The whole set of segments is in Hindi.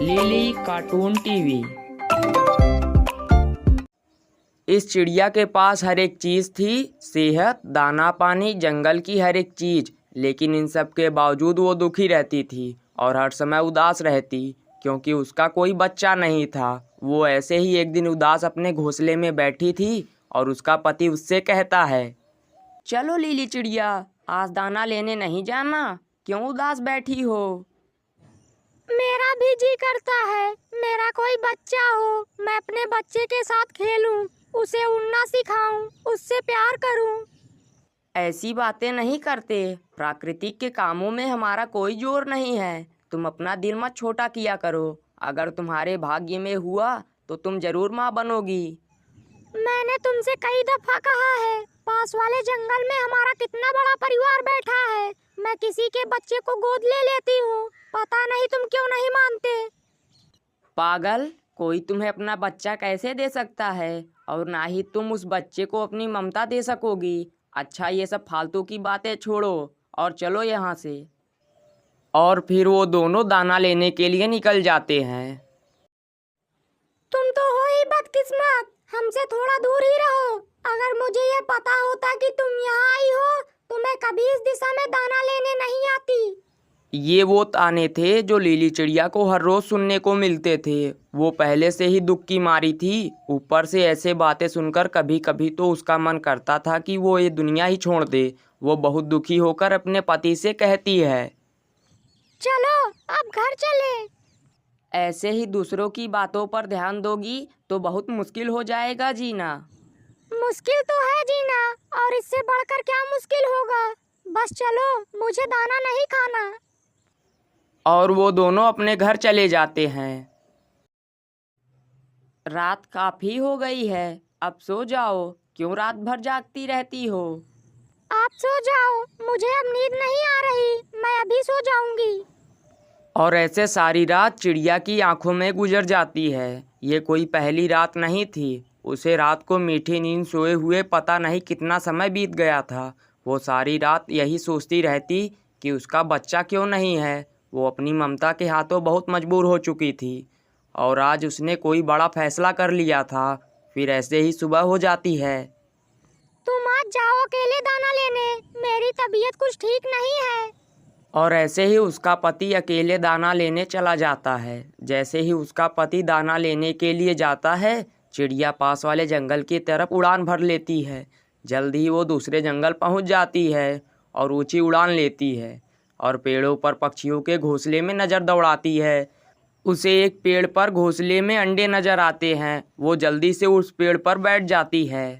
Lily cartoon TV. इस चिड़िया के पास हर एक चीज थी, सेहत, दाना पानी, जंगल की हर एक चीज। लेकिन इन सब के बावजूद वो दुखी रहती थी और हर समय उदास रहती, क्योंकि उसका कोई बच्चा नहीं था। वो ऐसे ही एक दिन उदास अपने घोंसले में बैठी थी और उसका पति उससे कहता है, चलो लिली चिड़िया, आज दाना लेने नहीं जाना? क्यों उदास बैठी हो? मेरा भी जी करता है मेरा कोई बच्चा हो, मैं अपने बच्चे के साथ खेलूं, उसे उड़ना सिखाऊं, उससे प्यार करूं। ऐसी बातें नहीं करते, प्राकृतिक के कामों में हमारा कोई जोर नहीं है। तुम अपना दिल मत छोटा किया करो। अगर तुम्हारे भाग्य में हुआ तो तुम जरूर माँ बनोगी। मैंने तुमसे कई दफा कहा है, पास वाले जंगल में हमारा कितना बड़ा परिवार बैठा है, मैं किसी के बच्चे को गोद ले लेती हूँ। पता नहीं तुम क्यों नहीं मानते। पागल, कोई तुम्हें अपना बच्चा कैसे दे सकता है? और ना ही तुम उस बच्चे को अपनी ममता दे सकोगी। अच्छा, ये सब फालतू की बातें छोड़ो और चलो यहाँ से। और फिर वो दोनों दाना लेने के लिए निकल जाते हैं। तुम तो हो ही बदकिस्मत, हमसे थोड़ा दूर ही रहो। अगर मुझे ये पता होता कि तुम यहाँ आई हो तो मैं कभी इस दिशा में दाना लेने नहीं आती। ये वो ताने थे जो लिली चिड़िया को हर रोज सुनने को मिलते थे। वो पहले से ही दुख की मारी थी, ऊपर से ऐसे बातें सुनकर कभी कभी तो उसका मन करता था कि वो ये दुनिया ही छोड़ दे। वो बहुत दुखी होकर अपने पति से कहती है, चलो अब घर चले। ऐसे ही दूसरों की बातों पर ध्यान दोगी तो बहुत मुश्किल हो जाएगा जीना। मुश्किल तो है जीना, और इससे बढ़कर क्या मुश्किल होगा। बस चलो, मुझे दाना नहीं खाना। और वो दोनों अपने घर चले जाते हैं। रात काफी हो गई है, अब सो जाओ। क्यों रात भर जागती रहती हो? आप सो जाओ, मुझे अब नींद नहीं आ रही, मैं अभी सो जाऊंगी। और ऐसे सारी रात चिड़िया की आंखों में गुजर जाती है। ये कोई पहली रात नहीं थी। उसे रात को मीठी नींद सोए हुए पता नहीं कितना समय बीत गया था। वो सारी रात यही सोचती रहती कि उसका बच्चा क्यों नहीं है। वो अपनी ममता के हाथों बहुत मजबूर हो चुकी थी और आज उसने कोई बड़ा फैसला कर लिया था। फिर ऐसे ही सुबह हो जाती है। तुम आज जाओ अकेले दाना लेने, मेरी तबीयत कुछ ठीक नहीं है। और ऐसे ही उसका पति अकेले दाना लेने चला जाता है। जैसे ही उसका पति दाना लेने के लिए जाता है, चिड़िया पास वाले जंगल की तरफ उड़ान भर लेती है। जल्द ही वो दूसरे जंगल पहुंच जाती है और ऊंची उड़ान लेती है और पेड़ों पर पक्षियों के घोंसले में नज़र दौड़ाती है। उसे एक पेड़ पर घोंसले में अंडे नज़र आते हैं। वो जल्दी से उस पेड़ पर बैठ जाती है।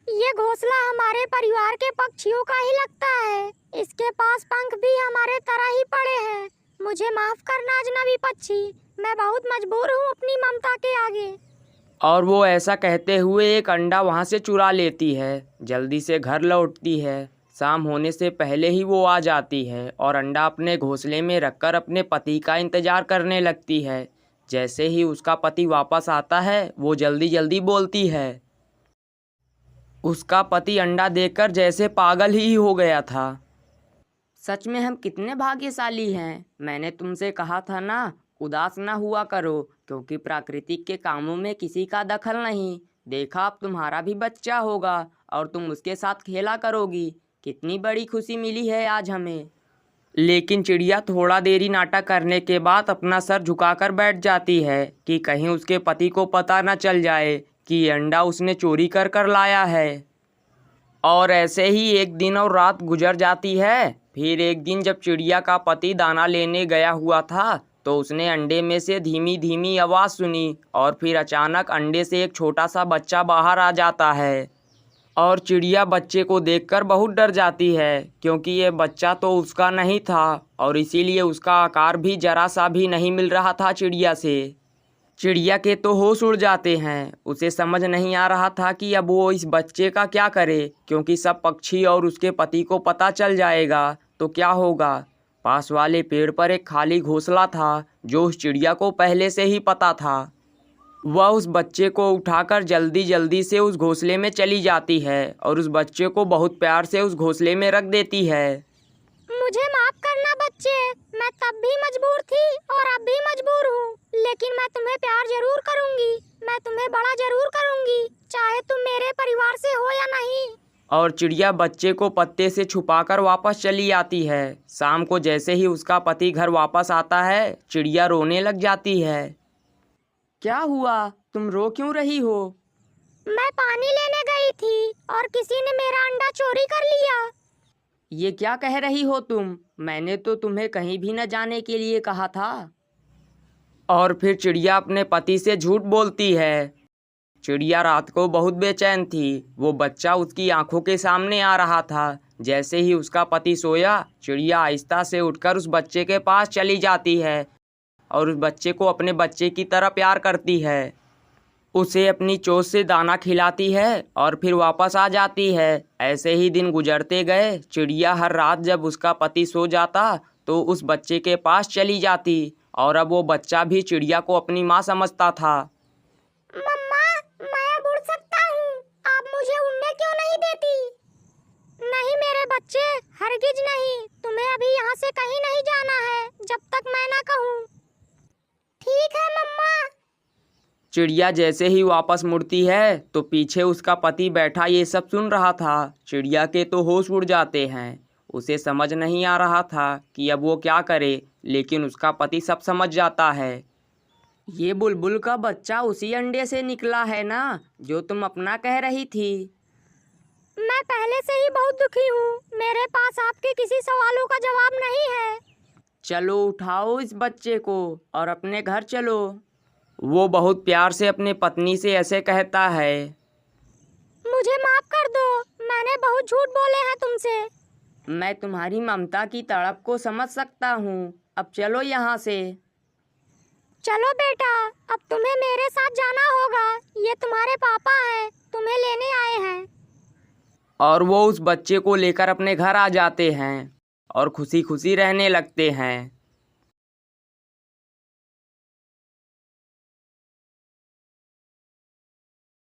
ये घोंसला हमारे परिवार के पक्षियों का ही लगता है, इसके पास पंख भी हमारे तरह ही पड़े हैं। मुझे माफ करना अजनबी पक्षी, मैं बहुत मजबूर हूँ अपनी ममता के आगे। और वो ऐसा कहते हुए एक अंडा वहाँ से चुरा लेती है। जल्दी से घर लौटती है। शाम होने से पहले ही वो आ जाती है और अंडा अपने घोंसले में रखकर अपने पति का इंतजार करने लगती है। जैसे ही उसका पति वापस आता है, वो जल्दी जल्दी बोलती है। उसका पति अंडा देखकर जैसे पागल ही हो गया था। सच में हम कितने भाग्यशाली हैं। मैंने तुमसे कहा था ना, उदास ना हुआ करो, क्योंकि प्राकृतिक के कामों में किसी का दखल नहीं। देखा, अब तुम्हारा भी बच्चा होगा और तुम उसके साथ खेला करोगी। कितनी बड़ी खुशी मिली है आज हमें। लेकिन चिड़िया थोड़ा देरी नाटक करने के बाद अपना सर झुकाकर बैठ जाती है कि कहीं उसके पति को पता न चल जाए कि ये अंडा उसने चोरी कर कर लाया है। और ऐसे ही एक दिन और रात गुजर जाती है। फिर एक दिन जब चिड़िया का पति दाना लेने गया हुआ था तो उसने अंडे में से धीमी धीमी आवाज़ सुनी और फिर अचानक अंडे से एक छोटा सा बच्चा बाहर आ जाता है। और चिड़िया बच्चे को देखकर बहुत डर जाती है, क्योंकि ये बच्चा तो उसका नहीं था और इसीलिए उसका आकार भी जरा सा भी नहीं मिल रहा था चिड़िया से। चिड़िया के तो होश उड़ जाते हैं। उसे समझ नहीं आ रहा था कि अब वो इस बच्चे का क्या करे, क्योंकि सब पक्षी और उसके पति को पता चल जाएगा तो क्या होगा। पास वाले पेड़ पर एक खाली घोंसला था जो उस चिड़िया को पहले से ही पता था। वह उस बच्चे को उठाकर जल्दी जल्दी से उस घोंसले में चली जाती है और उस बच्चे को बहुत प्यार से उस घोंसले में रख देती है। मुझे माफ करना बच्चे, मैं और चिड़िया बच्चे को पत्ते से छुपाकर वापस चली आती है। शाम को जैसे ही उसका पति घर वापस आता है, चिड़िया रोने लग जाती है। क्या हुआ? तुम रो क्यों रही हो? मैं पानी लेने गई थी और किसी ने मेरा अंडा चोरी कर लिया। ये क्या कह रही हो तुम? मैंने तो तुम्हें कहीं भी न जाने के लिए कहा था। और फिर चिड़िया अपने पति से झूठ बोलती है। चिड़िया रात को बहुत बेचैन थी। वो बच्चा उसकी आंखों के सामने आ रहा था। जैसे ही उसका पति सोया, चिड़िया आहिस्ता से उठकर उस बच्चे के पास चली जाती है और उस बच्चे को अपने बच्चे की तरह प्यार करती है। उसे अपनी चोंच से दाना खिलाती है और फिर वापस आ जाती है। ऐसे ही दिन गुजरते गए। चिड़िया हर रात जब उसका पति सो जाता तो उस बच्चे के पास चली जाती और अब वो बच्चा भी चिड़िया को अपनी माँ समझता था। मम्मा, मैं अब उड़ सकता हूँ। आप मुझे उड़ने क्यों नहीं देती? नहीं मेरे बच्चे, हरगिज नहीं। तुम्हें अभी यहाँ से कहीं नहीं जाना है जब तक मैं ना कहूँ। ठीक है मम्मा। चिड़िया जैसे ही वापस मुड़ती है तो पीछे उसका पति बैठा ये सब सुन रहा था। चिड़िया के तो होश उड़ जाते हैं। उसे समझ नहीं आ रहा था कि अब वो क्या करे, लेकिन उसका पति सब समझ जाता है। ये बुलबुल का बच्चा उसी अंडे से निकला है ना, जो तुम अपना कह रही थी? मैं पहले से ही बहुत दुखी हूँ। मेरे पास आपके किसी सवालों का जवाब नहीं है। चलो उठाओ इस बच्चे को और अपने घर चलो। वो बहुत प्यार से अपने पत्नी से ऐसे कहता है। मुझे माफ कर दो, मैंने बहुत झूठ बोले हैं तुमसे। मैं तुम्हारी ममता की तड़प को समझ सकता हूँ। अब चलो यहाँ से। चलो बेटा, अब तुम्हें मेरे साथ जाना होगा। ये तुम्हारे पापा हैं, तुम्हें लेने आए हैं। और वो उस बच्चे को लेकर अपने घर आ जाते हैं और खुशी खुशी रहने लगते हैं।